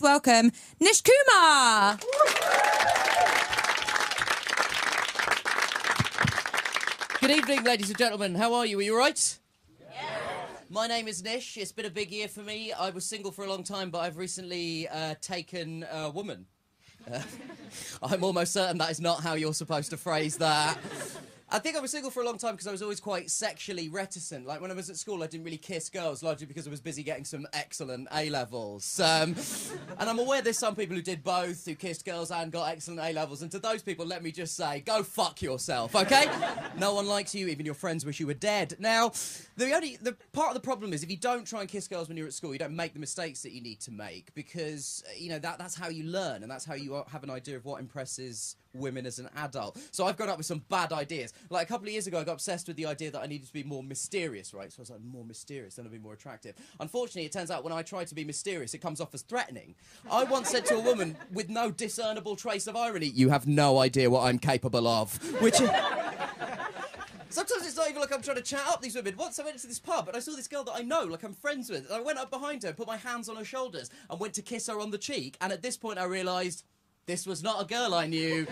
welcome Nish Kumar. Good evening, ladies and gentlemen. How are you? Are you all right? Yes. My name is Nish. It's been a big year for me. I was single for a long time, but I've recently taken a woman. I'm almost certain that is not how you're supposed to phrase that. I think I was single for a long time because I was always quite sexually reticent. Like, when I was at school, I didn't really kiss girls, largely because I was busy getting some excellent A-levels. And I'm aware there's some people who did both, who kissed girls and got excellent A-levels. And to those people, let me just say, go fuck yourself, OK? No one likes you, even your friends wish you were dead. Now, the part of the problem is if you don't try and kiss girls when you're at school, you don't make the mistakes that you need to make because, you know, that's how you learn and that's how you have an idea of what impresses women as an adult. So I've grown up with some bad ideas. Like, a couple of years ago, I got obsessed with the idea that I needed to be more mysterious, right? So I was like, more mysterious, then I'll be more attractive. Unfortunately, it turns out when I try to be mysterious, it comes off as threatening. I once said to a woman with no discernible trace of irony, "You have no idea what I'm capable of," which... Sometimes it's not even like I'm trying to chat up these women. Once I went to this pub and I saw this girl that I know, like I'm friends with, and I went up behind her, put my hands on her shoulders, and went to kiss her on the cheek, and at this point I realised... this was not a girl I knew.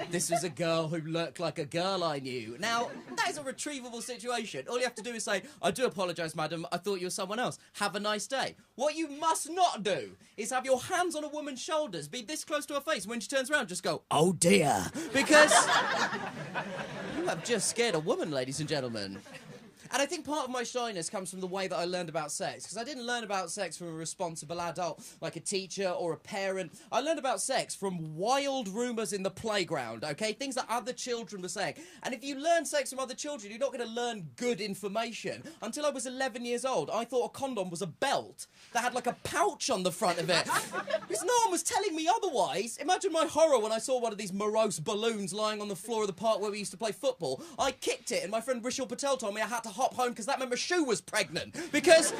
This was a girl who looked like a girl I knew. Now, that is a retrievable situation. All you have to do is say, "I do apologise, madam. I thought you were someone else. Have a nice day." What you must not do is have your hands on a woman's shoulders, be this close to her face, and when she turns around, just go, "Oh dear." Because you have just scared a woman, ladies and gentlemen. And I think part of my shyness comes from the way that I learned about sex. Because I didn't learn about sex from a responsible adult, like a teacher or a parent. I learned about sex from wild rumours in the playground, OK? Things that other children were saying. And if you learn sex from other children, you're not going to learn good information. Until I was 11 years old, I thought a condom was a belt that had like a pouch on the front of it. Because no one was telling me otherwise. Imagine my horror when I saw one of these morose balloons lying on the floor of the park where we used to play football. I kicked it and my friend Rishal Patel told me I had to hop home because that meant my shoe was pregnant. Because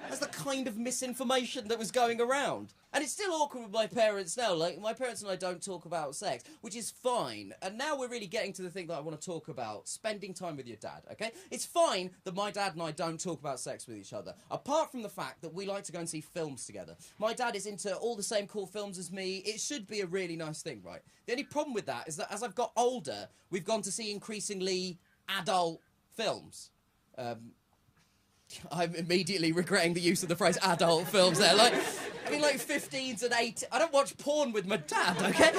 that's the kind of misinformation that was going around. And it's still awkward with my parents now. Like, my parents and I don't talk about sex, which is fine. And now we're really getting to the thing that I want to talk about, spending time with your dad, okay? It's fine that my dad and I don't talk about sex with each other, apart from the fact that we like to go and see films together. My dad is into all the same cool films as me. It should be a really nice thing, right? The only problem with that is that as I've got older, we've gone to see increasingly adult films. I'm immediately regretting the use of the phrase adult films there. Like, I mean, like 15s and 8. I don't watch porn with my dad, okay?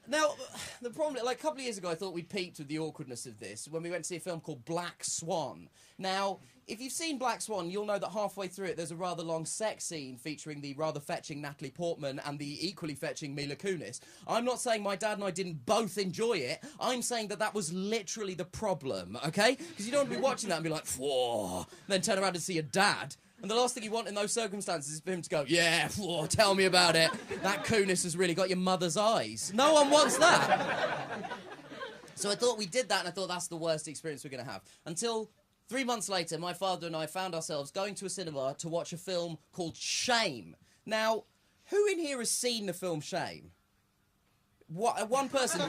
Now, the problem, like a couple of years ago, I thought we'd peaked with the awkwardness of this when we went to see a film called Black Swan. Now, if you've seen Black Swan, you'll know that halfway through it, there's a rather long sex scene featuring the rather fetching Natalie Portman and the equally fetching Mila Kunis. I'm not saying my dad and I didn't both enjoy it. I'm saying that that was literally the problem, okay? Because you don't want to be watching that and be like, whoa, and then turn around and see your dad. And the last thing you want in those circumstances is for him to go, "Yeah, whoa, tell me about it. That Kunis has really got your mother's eyes." No one wants that. So I thought we did that, and I thought that's the worst experience we're going to have. Until 3 months later, my father and I found ourselves going to a cinema to watch a film called Shame. Now, who in here has seen the film Shame? What, one person,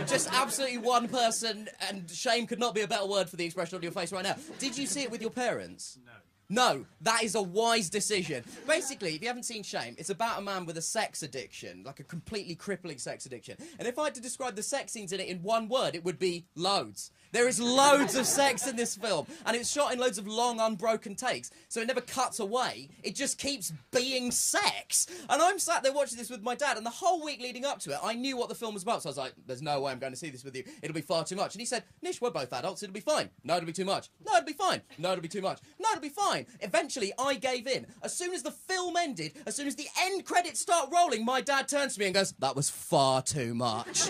just absolutely one person, and shame could not be a better word for the expression on your face right now. Did you see it with your parents? No. No, that is a wise decision. Basically, if you haven't seen Shame, it's about a man with a sex addiction, like a completely crippling sex addiction. And if I had to describe the sex scenes in it in one word, it would be loads. There is loads of sex in this film, and it's shot in loads of long, unbroken takes, so it never cuts away. It just keeps being sex. And I'm sat there watching this with my dad, and the whole week leading up to it, I knew what the film was about, so I was like, "There's no way I'm going to see this with you. It'll be far too much." And he said, "Nish, we're both adults. It'll be fine." "No, it'll be too much." "No, it'll be fine." "No, it'll be too much." "No, it'll be fine." Eventually, I gave in. As soon as the film ended, as soon as the end credits start rolling, my dad turns to me and goes, "That was far too much."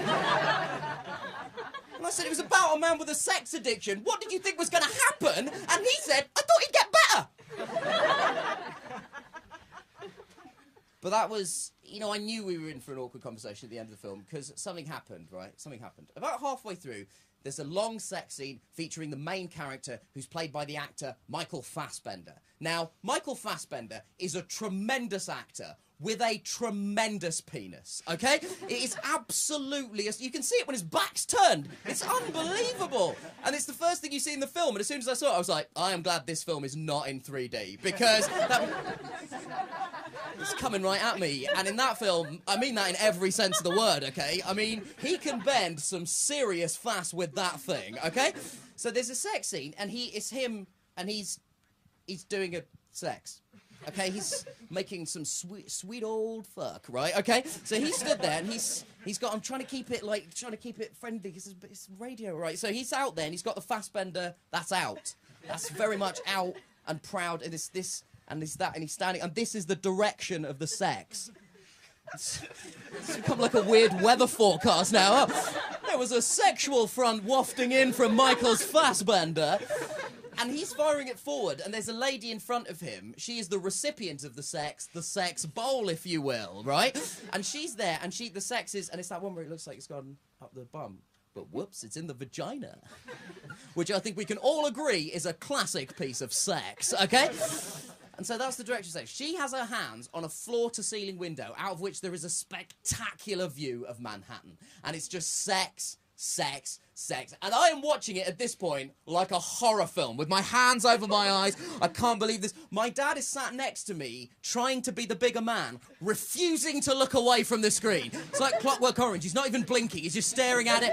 And I said, "It was about a man with a sex addiction. What did you think was going to happen?" And he said, "I thought he'd get better." But that was, you know, I knew we were in for an awkward conversation at the end of the film because something happened, right? Something happened. About halfway through, there's a long sex scene featuring the main character who's played by the actor Michael Fassbender. Now, Michael Fassbender is a tremendous actor. with a tremendous penis, okay? It is absolutely... You can see it when his back's turned. It's unbelievable. And it's the first thing you see in the film, and as soon as I saw it, I was like, I am glad this film is not in 3D, because it's coming right at me. And in that film, I mean that in every sense of the word, okay? I mean, he can bend some serious fast with that thing, okay? So there's a sex scene, and it's him, and he's doing a sex. Okay, he's making some sweet old fuck, right? Okay, so he stood there and he's got. I'm trying to keep it friendly because it's radio, right? So he's out there and he's got the Fassbender. That's out. That's very much out and proud. And it's this and it's that and he's standing. And this is the direction of the sex. It's become like a weird weather forecast now. Oh, there was a sexual front wafting in from Michael's Fassbender. And he's firing it forward, and there's a lady in front of him. She is the recipient of the sex bowl, if you will, right? And she's there, and the sex is, and it's that one where it looks like it's gone up the bum. But whoops, it's in the vagina. Which I think we can all agree is a classic piece of sex, okay? And so that's the direction of sex. She has her hands on a floor-to-ceiling window, out of which there is a spectacular view of Manhattan. And it's just sex, sex, sex. And I am watching it at this point like a horror film with my hands over my eyes. I can't believe this. My dad is sat next to me trying to be the bigger man, refusing to look away from the screen. It's like Clockwork Orange. He's not even blinking. He's just staring at it.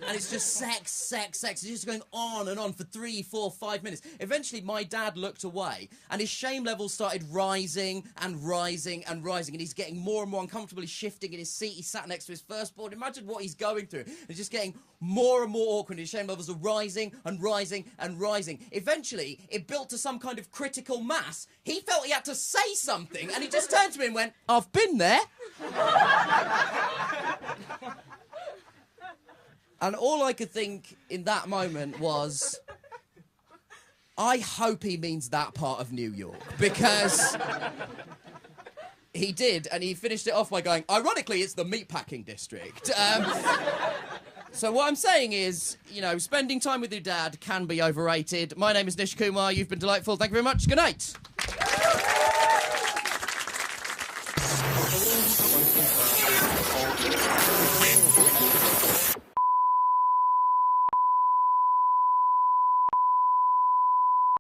And it's just sex, sex, sex. It's just going on and on for 3, 4, 5 minutes. Eventually, my dad looked away and his shame levels started rising and rising and rising. And he's getting more and more uncomfortable. He's shifting in his seat. He sat next to his firstborn. Imagine what he's going through. It's just getting more and more awkward. His shame levels are rising and rising and rising. Eventually, it built to some kind of critical mass. He felt he had to say something, and he just turned to me and went, "I've been there." And all I could think in that moment was, I hope he means that part of New York, because he did, and he finished it off by going, ironically, it's the meatpacking district. So what I'm saying is, you know, spending time with your dad can be overrated. My name is Nish Kumar. You've been delightful. Thank you very much. Good night.